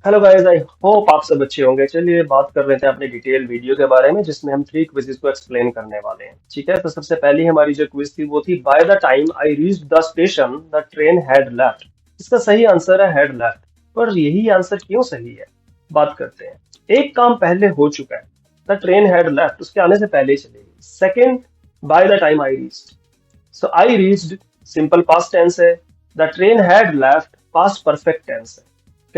Hello guys, I hope आप सब अच्छे होंगे। चलिए बात कर रहे थे अपने डिटेल वीडियो के बारे में जिसमें हम 3 क्विज़ेस को एक्सप्लेन करने वाले हैं। ठीक है, तो सबसे पहली हमारी जो क्विज थी वो थी bye the time I reached the station the train had left. इसका सही आंसर है हैड लेफ्ट। पर यही आंसर क्यों सही है, बात करते हैं। एक काम पहले हो चुका है, द ट्रेन हैड लेफ्ट उसके आने से पहले ही चली गई। Second, by the time I reached, so I reached simple past tense है, the train had left past perfect tense है।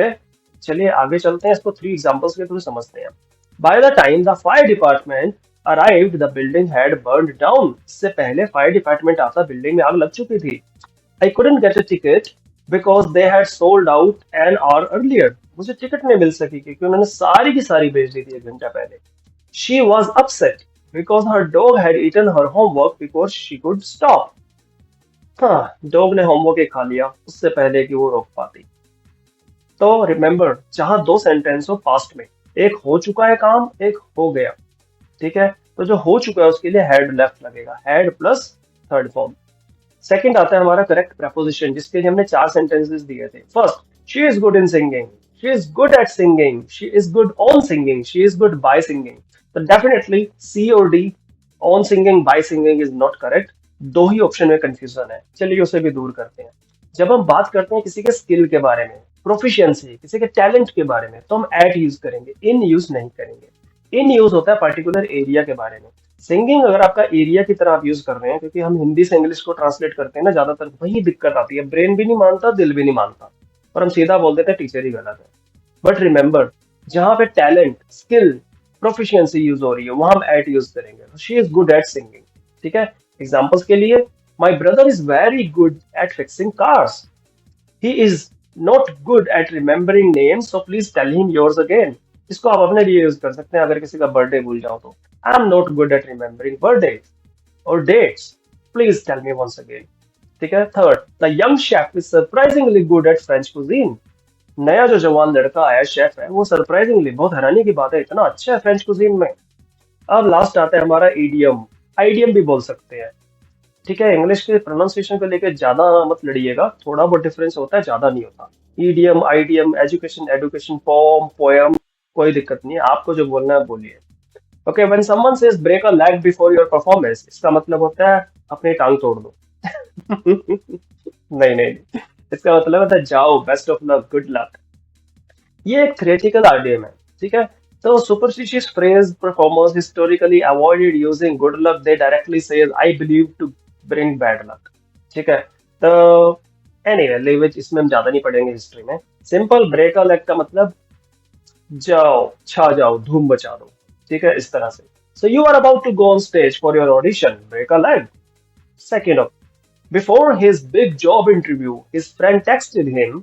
ओके, चलिए आगे चलते हैं, इसको 3 एग्जांपल्स के थ्रू समझते हैं। Bye the time the fire department arrived the building had burned down. इससे पहले फायर डिपार्टमेंट आता बिल्डिंग में आग लग चुकी थी। आई couldn't get a ticket because they had sold out an hour earlier. मुझे टिकट नहीं मिल सकी क्योंकि उन्होंने सारी की सारी बेच दी थी 1 घंटा पहले। She was upset because her dog had eaten her homework before she could stop. हाँ, डॉग ने होमवर्क ही खा लिया उससे पहले कि वो रोक पाती। तो रिमेंबर, जहां दो सेंटेंस हो पास्ट में, एक हो चुका है काम, एक हो गया। ठीक है, तो जो हो चुका है उसके लिए हैड लेफ्ट लगेगा, had plus third form. Second आता है हमारा करेक्ट प्रपोजिशन जिसके लिए हमने 4 सेंटेंसेस दिए थे। First, she is good in singing, she is good at singing, she is good on singing, she is good by singing. तो डेफिनेटली सी और D, on singing by singing is not correct. दो ही option में confusion है, चलिए उसे भी दूर करते हैं। जब हम बात करते हैं किसी के स्किल के बारे में, प्रोफिशिएंसी, किसी के टैलेंट के बारे में, तो हम एट यूज करेंगे, इन यूज नहीं करेंगे। इन यूज होता है पर्टिकुलर एरिया के बारे में। सिंगिंग अगर आपका एरिया की तरह आप यूज कर रहे हैं, क्योंकि हम हिंदी से इंग्लिश को ट्रांसलेट करते हैं ना, ज्यादातर वही दिक्कत आती है। ब्रेन भी नहीं मानता, दिल भी नहीं मानता, और हम सीधा बोल देते हैं टीचर ही गलत है। बट रिमेंबर, जहां पे टैलेंट, स्किल, प्रोफिशिएंसी यूज हो रही है वहां हम एट यूज करेंगे। She is good at singing. ठीक है, एग्जाम्पल्स के लिए, my brother is very good at fixing cars, he is not good at remembering names, so please tell him yours again. इसको आप अपने लिए यूज कर सकते हैं अगर किसी का बर्थडे भूल जाओ तो। I am not good at remembering birthday और dates, please tell me once again. ठीक है, third, the young chef is surprisingly good at French cuisine. नया जो जवान लड़का आया शेफ है, वो सरप्राइजिंगली, बहुत हैरानी की बात है, इतना अच्छा है फ्रेंच कुजीन में। अब लास्ट आता है हमारा ईडियम। आइडियम भी बोल सकते हैं। ठीक है, इंग्लिश के प्रोनाउंसिएशन को लेकर ज्यादा मत लड़िएगा, थोड़ा बहुत डिफरेंस होता है, ज्यादा नहीं होता। Idiom, idiom, education, education, poem, poem, कोई दिक्कत नहीं है, आपको जो बोलना है बोलिए। Okay, when someone says break a leg before your performance, इसका मतलब होता है अपनी टांग तोड़ दो। नहीं नहीं नहीं, इसका मतलब होता है जाओ, best of luck, good luck. ये एक थ्योरेटिकल आइडियम है। ठीक है, तो superstitious phrase performers historically avoided using good luck, they directly says I believe to bring bad luck. ठीक है, तो एनीवे लीव इट, इसमें हम ज्यादा नहीं पढ़ेंगे हिस्ट्री में। सिंपल, ब्रेक अ लेग का मतलब जाओ, छा जाओ, धूम मचा दो। ठीक है, इस तरह से। So you are about to go on stage for your audition, break a leg. Second, before his big job interview, his friend texted him,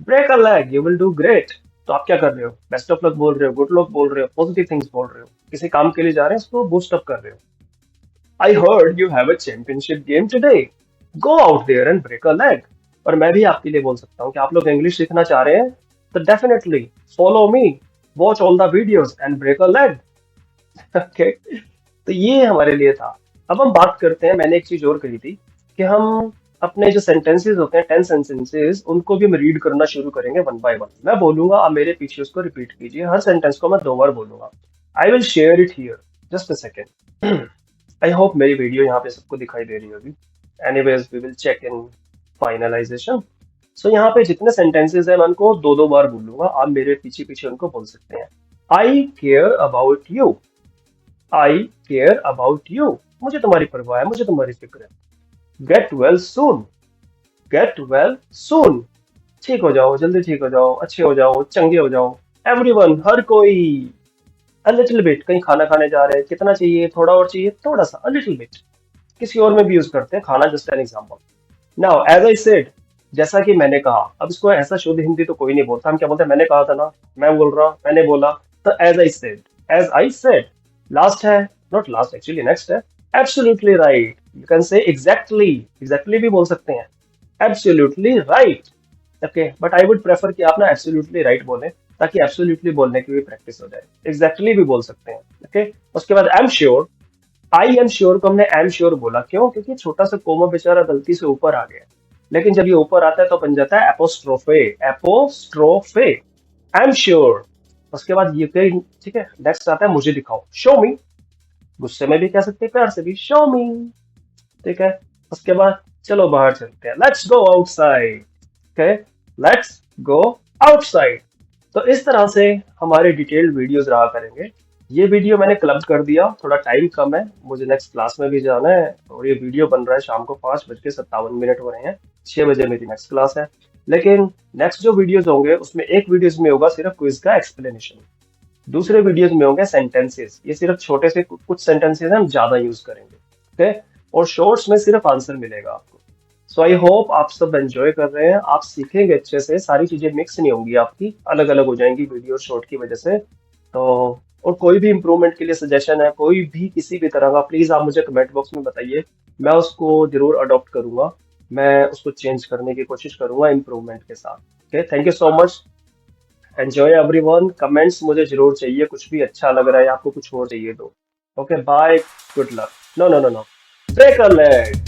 break a leg, you will do great. तो आप क्या कर रहे हो, best of luck बोल रहे हो, good luck बोल रहे हो, पॉजिटिव थिंग्स बोल रहे हो, किसी काम के लिए जा रहे हैं उसको बूस्ट अप कर रहे हो। I heard you have a championship game today, go out there and break a leg. और मैं भी आपके लिए बोल सकता हूँ कि आप लोग इंग्लिश सीखना चाह रहे हैं तो definitely follow me, watch all the videos and break a leg. Okay, तो ये हमारे लिए था। अब हम बात करते हैं, मैंने एक चीज और कही थी कि हम अपने जो सेंटेंसेस होते हैं, 10 सेंटेंसेस, उनको भी हम रीड करना शुरू करेंगे वन बाय वन। मैं बोलूंगा, आप मेरे पीछे उसको रिपीट कीजिए, हर सेंटेंस को मैं 2 बार बोलूंगा। I will share it here, just a second. I hope मेरी वीडियो यहाँ पे सबको दिखाई दे रही होगी। Anyways we will check in finalisation. So यहाँ पे जितने सेंटेंसेस हैं मैं उनको 2 2 बार बोलूंगा, आप मेरे पीछे पीछे उनको बोल सकते हैं। I care about you, I care about you, मुझे तुम्हारी परवाह है, मुझे तुम्हारी फिक्र है। Get well soon, get well soon, ठीक हो जाओ, जल्दी ठीक हो जाओ, अच्छे हो जाओ, चंगे हो जाओ। एवरीवन, हर कोई। अ लिटिल बिट, कहीं खाना खाने जा रहे हैं, कितना चाहिए, थोड़ा और चाहिए, थोड़ा सा, अ लिटिल बिट। किसी और में भी यूज करते हैं, खाना just an example. Now as I said, जैसा कि मैंने कहा। अब इसको ऐसा शुद्ध हिंदी तो कोई नहीं बोलता, हम क्या बोलते हैं, मैंने कहा था ना, मैं बोल रहा, मैंने बोला। तो as I said, as I said, last है, नॉट लास्ट एक्चुअली, नेक्स्ट है। Absolutely right, you can say exactly, exactly भी बोल सकते हैं, absolutely right. Okay, but I would prefer कि आप ना एब्सोल्युटली राइट बोलें, ताकि एब्सोल्युटली बोलने की भी प्रैक्टिस हो जाए। एग्जैक्टली भी बोल सकते हैं। ओके, उसके बाद I am sure. I am sure को हमने एम श्योर बोला, क्यों, क्योंकि छोटा सा कोमा बेचारा गलती से ऊपर आ गया, लेकिन जब ये ऊपर आता है तो बन जाता है एपोस्ट्रोफे, एपोस्ट्रोफे। I am sure. उसके बाद ये ठीक है, नेक्स्ट आता है मुझे दिखाओ, शो मी। गुस्से में भी कह सकते हैं, प्यार से भी, शो मी। ठीक है। उसके बाद चलो बाहर चलते हैं, let's go outside. Okay, let's go outside. तो इस तरह से हमारे डिटेल्ड वीडियोस रहा करेंगे। ये वीडियो मैंने क्लब कर दिया, थोड़ा टाइम कम है, मुझे नेक्स्ट क्लास में भी जाना है, और ये वीडियो बन रहा है शाम को 5:57 हो रहे हैं, 6 बजे मेरी नेक्स्ट क्लास है। लेकिन नेक्स्ट जो वीडियोस होंगे उसमें एक वीडियोस में होगा सिर्फ क्विज का एक्सप्लेनेशन, दूसरे वीडियोस में होंगे सेंटेंसेस, ये सिर्फ छोटे से कुछ सेंटेंसेस हम ज्यादा यूज करेंगे। ओके, और शॉर्ट्स में सिर्फ आंसर मिलेगा आपको। सो आई होप आप सब एंजॉय कर रहे हैं, आप सीखेंगे अच्छे से, सारी चीजें मिक्स नहीं होंगी आपकी, अलग अलग हो जाएंगी वीडियो शॉर्ट की वजह से। तो और कोई भी इम्प्रूवमेंट के लिए सजेशन है, कोई भी किसी भी तरह का, प्लीज आप मुझे कमेंट बॉक्स में बताइए, मैं उसको जरूर अडॉप्ट करूंगा, मैं उसको चेंज करने की कोशिश करूंगा इम्प्रूवमेंट के साथ। Okay, thank you so much, enjoy everyone. Comments मुझे जरूर चाहिए, कुछ भी अच्छा लग रहा है, आपको कुछ और चाहिए तो। Okay bye, good luck. No no no no, break a leg.